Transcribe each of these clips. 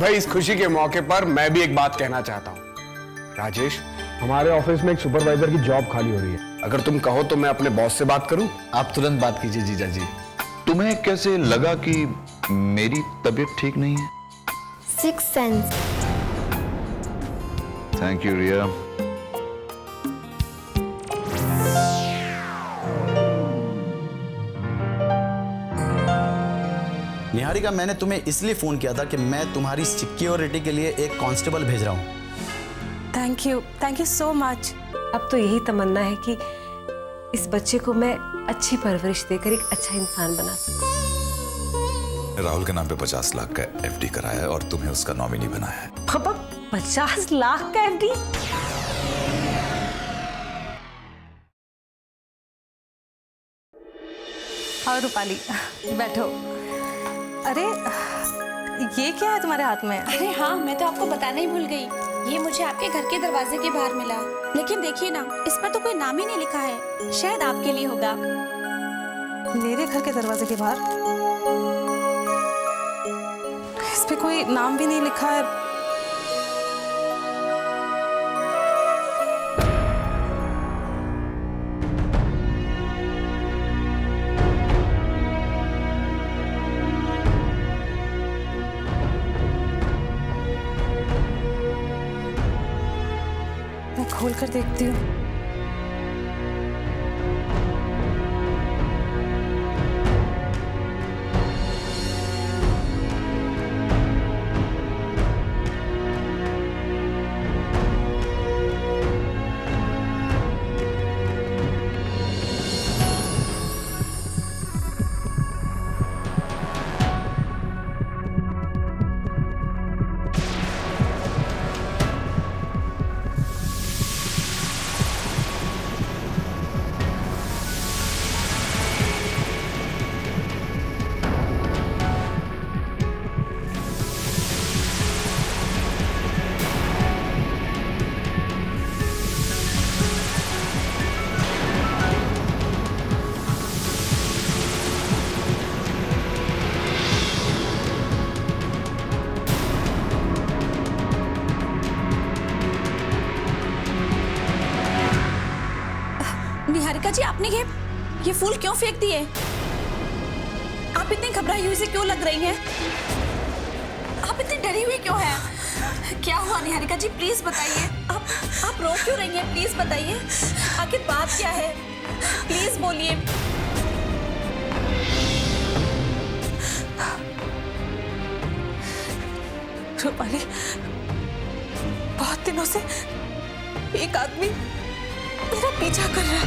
भाई इस खुशी के मौके पर मैं भी एक बात कहना चाहता हूँ। राजेश, हमारे ऑफिस में एक सुपरवाइजर की जॉब खाली हो रही है। अगर तुम कहो तो मैं अपने बॉस से बात करूं? आप तुरंत बात कीजिए जीजा जी। तुम्हें कैसे लगा कि मेरी तबीयत ठीक नहीं है? Six sense. थैंक यू रिया। निहारिका, मैंने तुम्हें इसलिए फोन किया था कि मैं तुम्हारी सिक्योरिटी के लिए एक कांस्टेबल भेज रहा हूँ। Thank you so much. अब तो यही तमन्ना है कि इस बच्चे को मैं अच्छी परवरिश देकर एक अच्छा इंसान बना सकूं। राहुल के नाम पे 50 लाख का एफडी कराया है और तुम्हें उसका नॉमिनी बनाया है। पापा, 50 लाख का एफडी? हाँ रूपाली, बैठो। अरे ये क्या है तुम्हारे हाथ में? अरे हाँ, मैं तो आपको बताना ही भूल गई। ये मुझे आपके घर के दरवाजे के बाहर मिला, लेकिन देखिए ना, इस पर तो कोई नाम ही नहीं लिखा है। शायद आपके लिए होगा। मेरे घर के दरवाजे के बाहर इस पे कोई नाम भी नहीं लिखा है। मैं खोल कर देखती हूँ। निहारिका जी, आपने ये फूल क्यों फेंक दिए? आप इतनी घबराई हुई से क्यों लग रही हैं? आप इतनी डरी हुई क्यों हैं? क्या हुआ निहारिका जी, प्लीज बताइए। आप रो क्यों रही हैं? प्लीज बताइए, आखिर बात क्या है? प्लीज बोलिए। रूपाली, बहुत दिनों से एक आदमी मेरा पीछा कर रहा है।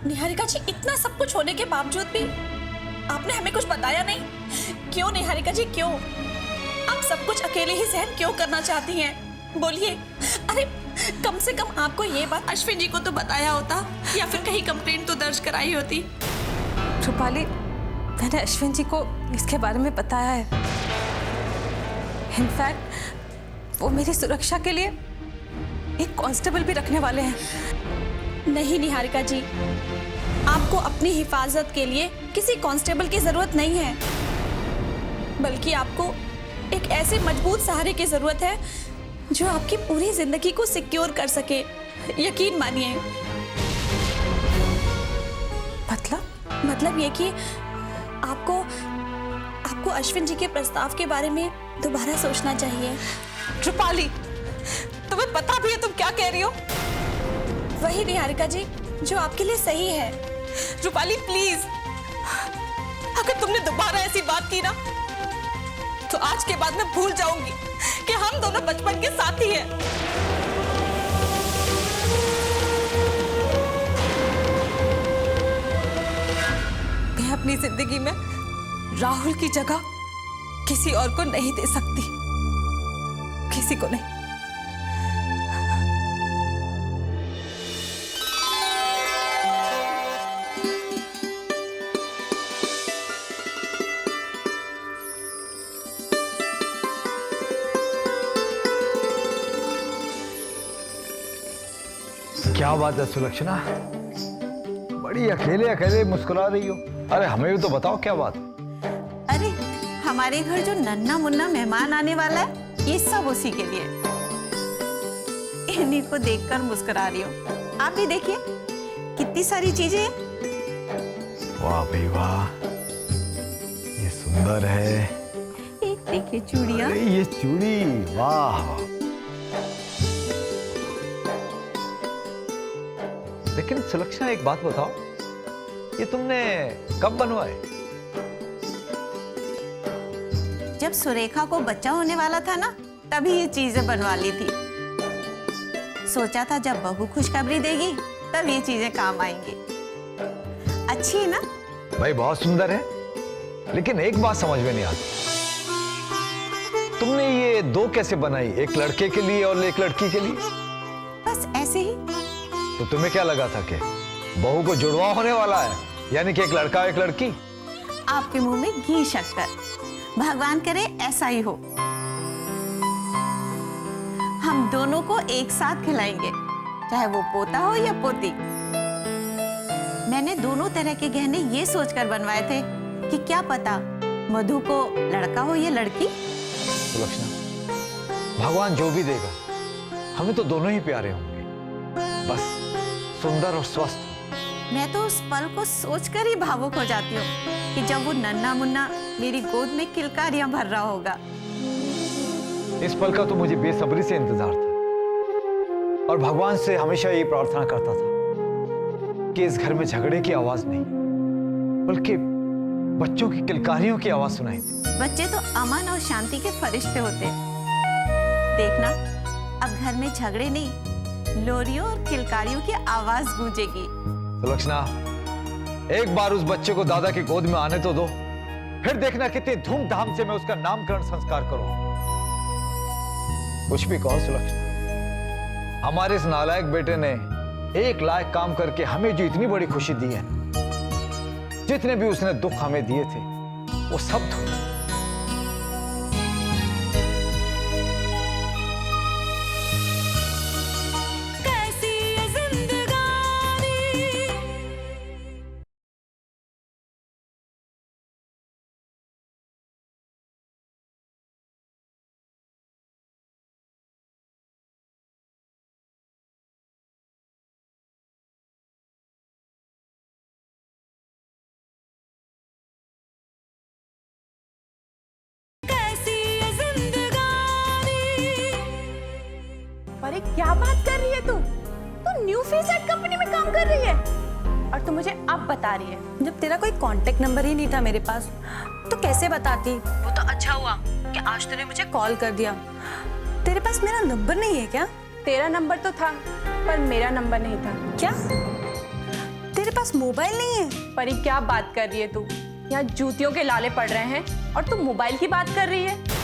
निहारिका जी, इतना सब कुछ होने के बावजूद भी आपने हमें कुछ बताया नहीं। क्यों निहारिका जी, क्यों? आप सब कुछ अकेले ही सहन क्यों करना चाहती हैं? बोलिए। अरे कम से कम आपको ये बात अश्विन जी को तो बताया होता, या फिर कहीं कंप्लेंट तो दर्ज कराई होती। रूपाली, मैंने अश्विन जी को इसके बारे में बताया है। इनफैक्ट वो मेरी सुरक्षा के लिए एक कांस्टेबल भी रखने वाले हैं। नहीं निहारिका जी, आपको अपनी हिफाजत के लिए किसी कांस्टेबल की जरूरत नहीं है, बल्कि आपको एक ऐसे मजबूत सहारे की जरूरत है जो आपकी पूरी जिंदगी को सिक्योर कर सके। यकीन मानिए। मतलब ये कि आपको अश्विन जी के प्रस्ताव के बारे में दोबारा सोचना चाहिए। रूपाली, तुम्हें पता भी है तुम क्या कह रही हो? वही निहारिका जी जो आपके लिए सही है। रूपाली प्लीज, अगर तुमने दोबारा ऐसी बात की ना तो आज के बाद मैं भूल जाऊंगी कि हम दोनों बचपन के साथी हैं। मैं अपनी जिंदगी में राहुल की जगह किसी और को नहीं दे सकती, किसी को नहीं। क्या बात है सुलक्षणा, बड़ी अकेले अकेले मुस्कुरा रही हो। अरे हमें भी तो बताओ क्या बात। अरे हमारे घर जो नन्ना मुन्ना मेहमान आने वाला है, ये सब उसी के लिए। इन्हीं को देखकर मुस्कुरा रही हूँ। आप भी देखिए कितनी सारी चीजें हैं। वाह भाई वाह, ये सुंदर है। एक देखिए चूड़ियाँ। अरे ये चूड़ी, वाह। लेकिन सुलक्षणा एक बात बताओ, ये तुमने कब बनवाए? जब सुरेखा को बच्चा होने वाला था ना, तभी ये चीजें बनवा ली थी। सोचा था जब बहू खुशखबरी देगी तब ये चीजें काम आएंगी। अच्छी है ना? भाई बहुत सुंदर है, लेकिन एक बात समझ में नहीं आती, तुमने ये दो कैसे बनाई, एक लड़के के लिए और एक लड़की के लिए? बस ऐसे ही। तो तुम्हें क्या लगा था कि बहू को जुड़वा होने वाला है, यानी कि एक लड़का एक लड़की? आपके मुंह में घी शक्कर, भगवान करे ऐसा ही हो। हम दोनों को एक साथ खिलाएंगे, चाहे वो पोता हो या पोती। मैंने दोनों तरह के गहने ये सोचकर बनवाए थे कि क्या पता मधु को लड़का हो या लड़की। सुलक्षणा, भगवान जो भी देगा हमें तो दोनों ही प्यारे होंगे, बस सुंदर और स्वस्थ। मैं तो उस पल को सोचकर ही भावुक हो जाती हूँ कि जब वो नन्ना मुन्ना मेरी गोद में किलकारियां भर रहा होगा। इस पल का तो मुझे बेसब्री से इंतजार था और भगवान से हमेशा ये प्रार्थना करता था कि इस घर में झगड़े की आवाज नहीं, बल्कि बच्चों की किलकारियों की आवाज सुनाई दे। बच्चे तो अमन और शांति के फरिश्ते होते हैं। देखना, अब घर में झगड़े नहीं, लोरियों और किलकारियों की आवाज गूंजेगी। सुलक्षणा, एक बार उस बच्चे को दादा की गोद में आने तो दो, फिर देखना कितनी धूमधाम से मैं उसका नामकरण संस्कार करूं। कुछ भी कहो सुलक्षणा, हमारे इस नालायक बेटे ने एक लायक काम करके हमें जो इतनी बड़ी खुशी दी है, जितने भी उसने दुख हमें दिए थे वो सब धुल। अरे क्या बात कर रही है तू? तू न्यू फेस एड कंपनी में काम कर रही है और तू मुझे अब बता रही है? जब तेरा कोई कांटेक्ट नंबर ही नहीं था मेरे पास, तो कैसे बताती? वो तो अच्छा हुआ कि आज तूने मुझे कॉल कर दिया। तेरे पास मेरा नंबर नहीं है क्या? तेरा नंबर तो था, पर मेरा नंबर नहीं था। क्या तेरे पास मोबाइल नहीं है? परी क्या बात कर रही है तू? यहाँ जूतियों के लाले पड़ रहे हैं और तू मोबाइल की बात कर रही है?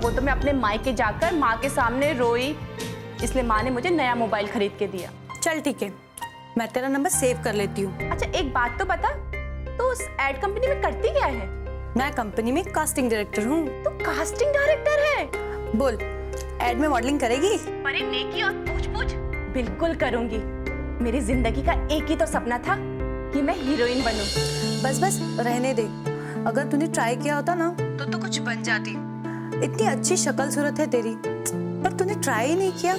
वो तो मैं अपने मायके जाकर माँ के सामने रोई, इसलिए माँ ने मुझे नया मोबाइल खरीद के दिया। चल ठीक है, मैं तेरा नंबर सेव कर लेती हूँ। अच्छा एक बात तो बता, तू उस एड कंपनी में करती क्या है? मैं कंपनी में कास्टिंग डायरेक्टर हूँ। तू कास्टिंग डायरेक्टर है? बोल, एड में मॉडलिंग करेगी? परी नेकी और पूछ-पूछ बिल्कुल करूंगी। मेरी जिंदगी का एक ही तो सपना था कि मैं हीरोइन बनूं। बस बस रहने दे, अगर तूने ट्राई किया होता ना तो कुछ बन जाती। इतनी अच्छी शक्ल सूरत है तेरी, पर तूने ट्राई ही नहीं किया।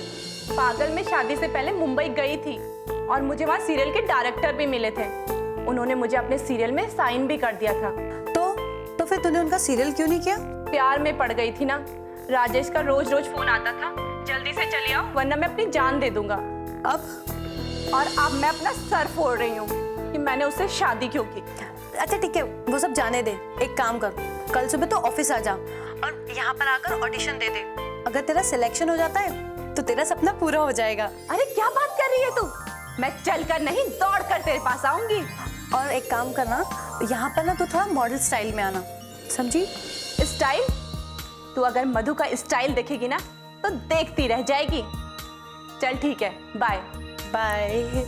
पागल, मैं शादी से पहले मुंबई गई थी और मुझे वहाँ सीरियल के डायरेक्टर भी मिले थे। उन्होंने मुझे अपने सीरियल में साइन भी कर दिया था। तो फिर तूने उनका सीरियल क्यों नहीं किया? प्यार में पड़ गई थी ना। राजेश का रोज रोज फोन आता था, जल्दी से चले आओ वरना मैं अपनी जान दे दूंगा। अब मैं अपना सर फोड़ रही हूँ कि मैंने उससे शादी क्यों की। अच्छा ठीक है, वो सब जाने दे। एक काम कर, कल सुबह तो ऑफिस आ जा और यहाँ पर आकर ऑडिशन दे दे। अगर तेरा सिलेक्शन हो जाता है तो तेरा सपना पूरा हो जाएगा। अरे क्या बात कर रही है तू? मैं चलकर नहीं दौड़ कर तेरे पास आऊंगी। और एक काम करना, यहाँ पर ना तू थोड़ा मॉडल स्टाइल में आना, समझी? स्टाइल? तू अगर मधु का स्टाइल देखेगी ना तो देखती रह जाएगी। चल ठीक है, बाय बाय।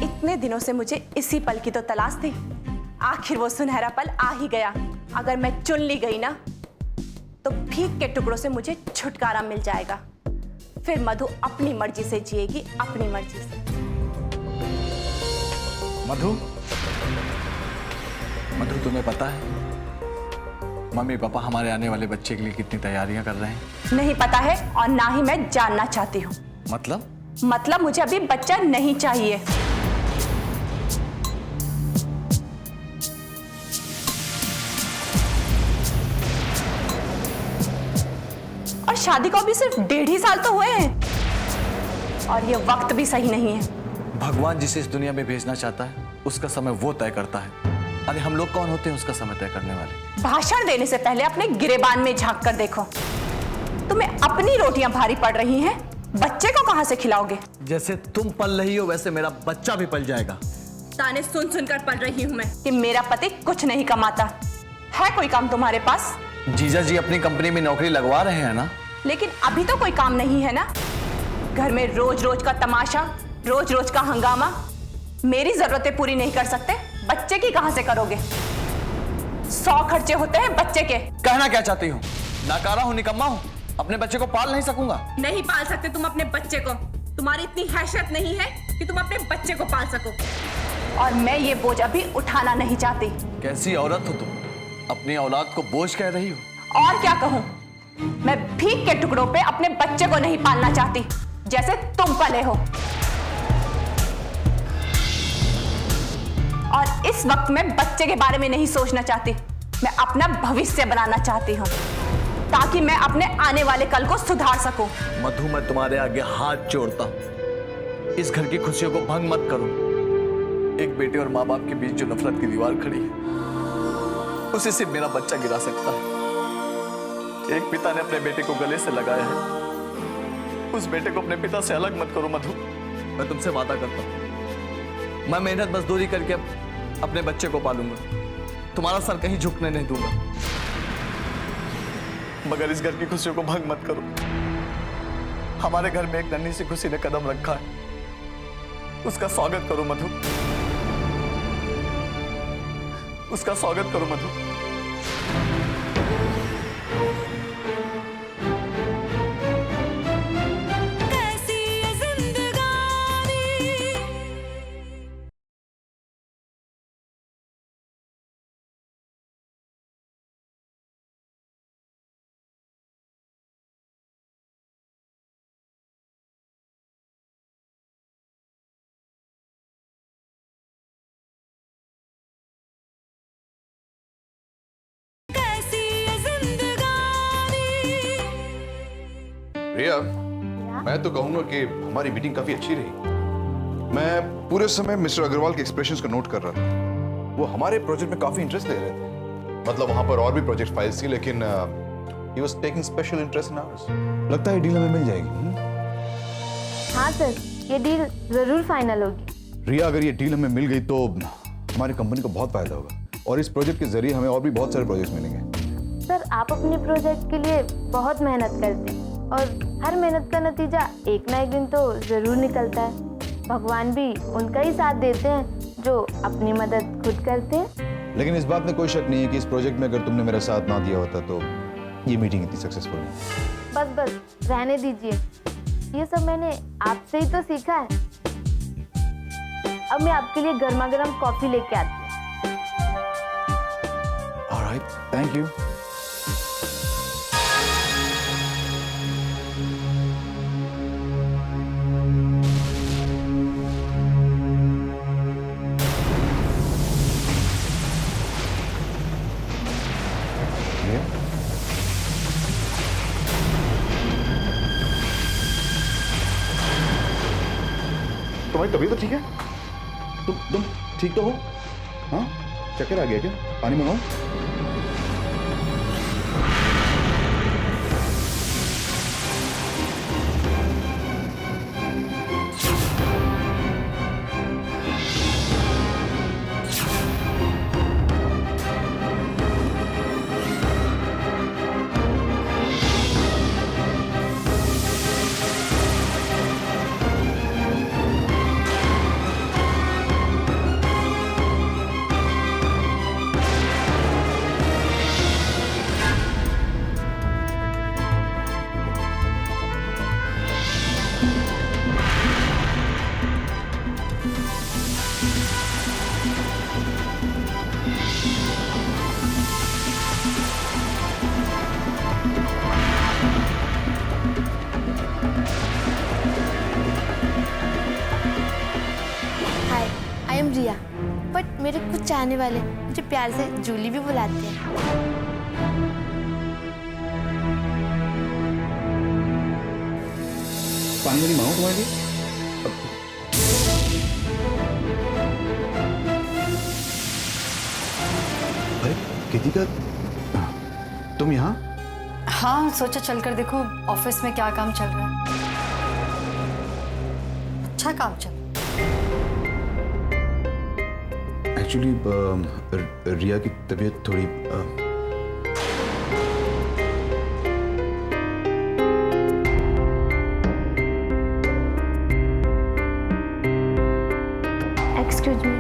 इतने दिनों से मुझे इसी पल की तो तलाश थी। आखिर वो सुनहरा पल आ ही गया। अगर मैं चुन ली गई ना तो भीख के टुकड़ों से मुझे छुटकारा मिल जाएगा। फिर मधु अपनी मर्जी से जिएगी, अपनी मर्जी से। मधु, मधु तुम्हें पता है मम्मी पापा हमारे आने वाले बच्चे के लिए कितनी तैयारियां कर रहे हैं? नहीं पता है और ना ही मैं जानना चाहती हूँ। मतलब मुझे अभी बच्चा नहीं चाहिए। और शादी को भी सिर्फ 1.5 साल तो हुए हैं और ये वक्त भी सही नहीं है। भगवान जिसे इस दुनिया में भेजना चाहता है उसका समय वो तय करता है। अरे हम लोग कौन होते हैं उसका समय तय करने वाले? भाषण देने से पहले अपने गिरेबान में झांक कर देखो। तुम्हें अपनी रोटियां भारी पड़ रही हैं, बच्चे को कहां से खिलाओगे? जैसे तुम पल रही हो वैसे मेरा बच्चा भी पल जाएगा। ताने सुन सुनकर पल रही हूं मैं कि मेरा पति कुछ नहीं कमाता। है कोई काम तुम्हारे पास? जीजा जी अपनी कंपनी में नौकरी लगवा रहे हैं ना। लेकिन अभी तो कोई काम नहीं है ना। घर में रोज रोज का तमाशा, रोज रोज का हंगामा। मेरी जरूरतें पूरी नहीं कर सकते, बच्चे की कहां से करोगे? 100 खर्चे होते हैं बच्चे के। कहना क्या चाहती हूँ? नाकारा हूँ, निकम्मा हूँ, अपने बच्चे को पाल नहीं सकूंगा? नहीं पाल सकते तुम अपने बच्चे को। तुम्हारी इतनी हैसियत नहीं है कि तुम अपने बच्चे को पाल सको। और मैं ये बोझ अभी उठाना नहीं चाहती। कैसी औरत हो तुम, अपनी औलाद को बोझ कह रही हो? और क्या कहूं? मैं भीख के टुकड़ों पे अपने बच्चे को नहीं पालना चाहती जैसे तुम पले हो। और इस वक्त मैं बच्चे के बारे में नहीं सोचना चाहती। मैं अपना भविष्य बनाना चाहती हूँ ताकि मैं अपने आने वाले कल को सुधार सकूं। मधु, मैं तुम्हारे आगे हाथ जोड़ता हूं, इस घर की खुशियों को भंग मत करो। एक बेटे और माँ बाप के बीच जो नफरत की दीवार खड़ी है उसे सिर्फ मेरा बच्चा गिरा सकता है। एक पिता ने अपने बेटे को गले से लगाया है, उस बेटे को अपने पिता से अलग मत करो मधु। मैं तुमसे वादा करता हूं, मैं मेहनत मजदूरी करके अपने बच्चे को पालूंगा, तुम्हारा सर कहीं झुकने नहीं दूंगा। मगर इस घर की खुशियों को भंग मत करो। हमारे घर में एक नन्ही सी खुशी ने कदम रखा है, उसका स्वागत करो मधु, उसका स्वागत करो मधु। रिया, मैं तो कहूंगा कि हमारी मीटिंग काफी अच्छी रही। मैं पूरे समय मिस्टर अग्रवाल के एक्सप्रेशंस को नोट कर रहा था। वो हमारे प्रोजेक्ट में काफी इंटरेस्ट ले रहे थे। मतलब वहां पर और भी प्रोजेक्ट फाइल्स थी, लेकिन he was taking special interest in hours. लगता है डील हमें मिल जाएगी। हाँ सर, ये डील जरूर फाइनल होगी। रिया, अगर ये डील हमें मिल गई तो हमारी कंपनी को बहुत फायदा होगा और इस प्रोजेक्ट के जरिए हमें और भी बहुत सारे प्रोजेक्ट मिलेंगे। सर, आप अपने प्रोजेक्ट के लिए बहुत मेहनत करते हैं और हर मेहनत का नतीजा एक ना एक दिन तो जरूर निकलता है। भगवान भी उनका ही साथ देते हैं जो अपनी मदद खुद करते हैं। लेकिन इस बात में कोई शक नहीं है कि इस प्रोजेक्ट में अगर तुमने मेरा साथ ना दिया होता तो ये मीटिंग इतनी सक्सेसफुल नहीं। बस रहने दीजिए, ये सब मैंने आपसे ही तो सीखा है। अब मैं आपके लिए गर्मा गर्म कॉफी लेके आती हूँ। Alright, thank you. तुम्हारी तबीयत तो ठीक है? तुम ठीक तो हो? हाँ? चक्कर आ गया क्या? पानी मंगाऊं? हाय, आई एम रिया। बट मेरे कुछ चाहने वाले मुझे प्यार से जूली भी बुलाते हैं। पानी वाली मंगाऊं तुम्हारे लिए? अरे कृतिका, तुम यहाँ? हाँ, सोचा चलकर देखो ऑफिस में क्या काम चल रहा है। अच्छा काम चल। एक्चुअली रिया की तबीयत थोड़ी एक्सक्यूज मी।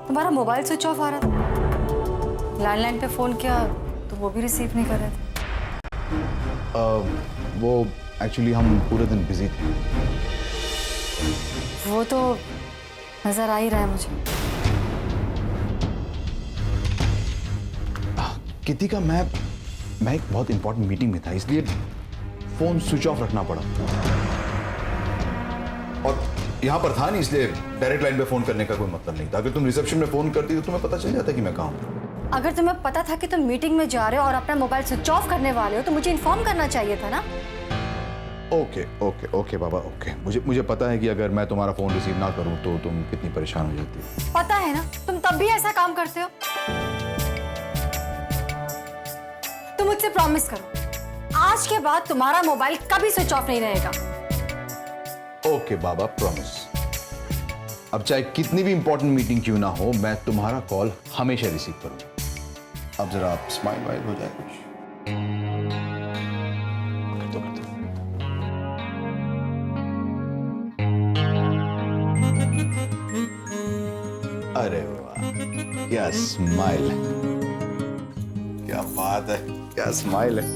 तुम्हारा मोबाइल स्विच ऑफ आ रहा था। लैंडलाइन पे फोन किया तो वो भी रिसीव नहीं कर रहे थे। वो एक्चुअली हम पूरे दिन बिजी थे। वो तो नजर आ ही रहा है मुझे। कृतिका, मैं एक बहुत इंपॉर्टेंट मीटिंग में था, इसलिए फोन स्विच ऑफ रखना पड़ा। और यहाँ पर था नहीं, इसलिए डायरेक्ट लाइन पे फोन करने का कोई मतलब नहीं था। अगर तुम रिसेप्शन में फोन करती तो तुम्हें पता चल जाता कि मैं कहाँ हूँ। अगर तुम्हें पता था कि तुम मीटिंग में जा रहे हो और अपना मोबाइल स्विच ऑफ करने वाले हो तो मुझे इन्फॉर्म करना चाहिए था ना। ओके ओके ओके बाबा, ओके। मुझे पता है कि अगर मैं तुम्हारा फोन रिसीव ना करूं तो तुम कितनी परेशान हो जाती हो। पता है ना, तुम तब भी ऐसा काम करते हो। तुम मुझसे प्रॉमिस करो, आज के बाद तुम्हारा मोबाइल कभी स्विच ऑफ नहीं रहेगा। ओके बाबा, प्रॉमिस। अब चाहे कितनी भी इंपॉर्टेंट मीटिंग क्यों ना हो, मैं तुम्हारा कॉल हमेशा रिसीव करूंगा। अब जरा आप स्माइल वाइल हो जाए कुछ। कर दो। अरे वाह, क्या स्माइल है, क्या बात है, क्या स्माइल है।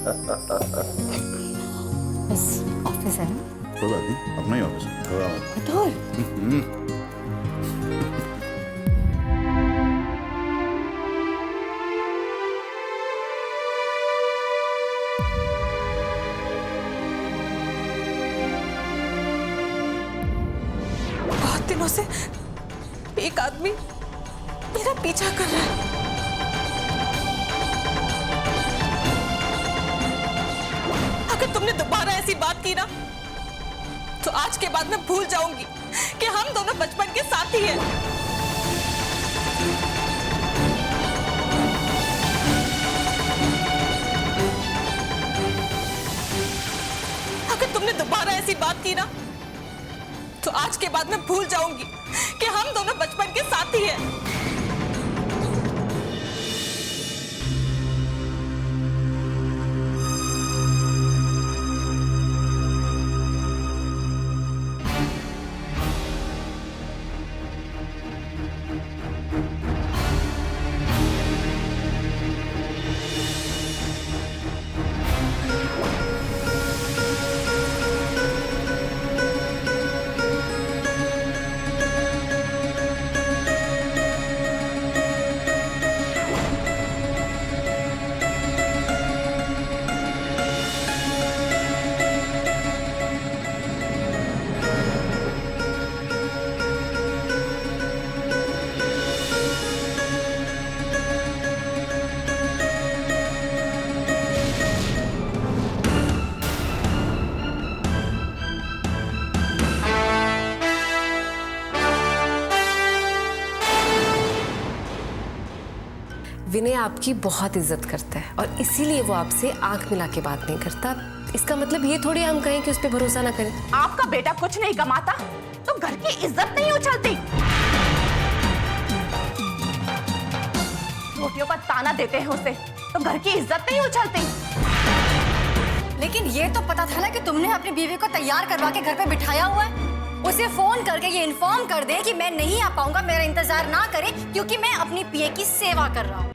बस ऑफिस है ना, कोई बात नहीं, अपना ही ऑफिस है, घबरा मत। बहुत दिनों से एक आदमी मेरा पीछा कर रहा है। अगर तुमने दोबारा ऐसी बात की ना तो आज के बाद मैं भूल जाऊंगी कि हम दोनों बचपन के साथी हैं। अगर तुमने दोबारा ऐसी बात की ना तो आज के बाद मैं भूल जाऊंगी कि हम दोनों बचपन के साथी हैं। विनय आपकी बहुत इज्जत करता है और इसीलिए वो आपसे आंख मिला के बात नहीं करता। इसका मतलब ये थोड़ी हम कहें कि उस पर भरोसा ना करें। आपका बेटा कुछ नहीं कमाता तो घर की इज्जत नहीं उछलती। रोटियों का ताना देते हैं उसे तो घर की इज्जत नहीं उछलती। लेकिन ये तो पता था ना कि तुमने अपनी बीवी को तैयार करवा के घर पे बिठाया हुआ है। उसे फोन करके ये इन्फॉर्म कर दे कि मैं नहीं आ पाऊंगा, मेरा इंतजार ना करे क्योंकि मैं अपनी पीए की सेवा कर रहा हूँ।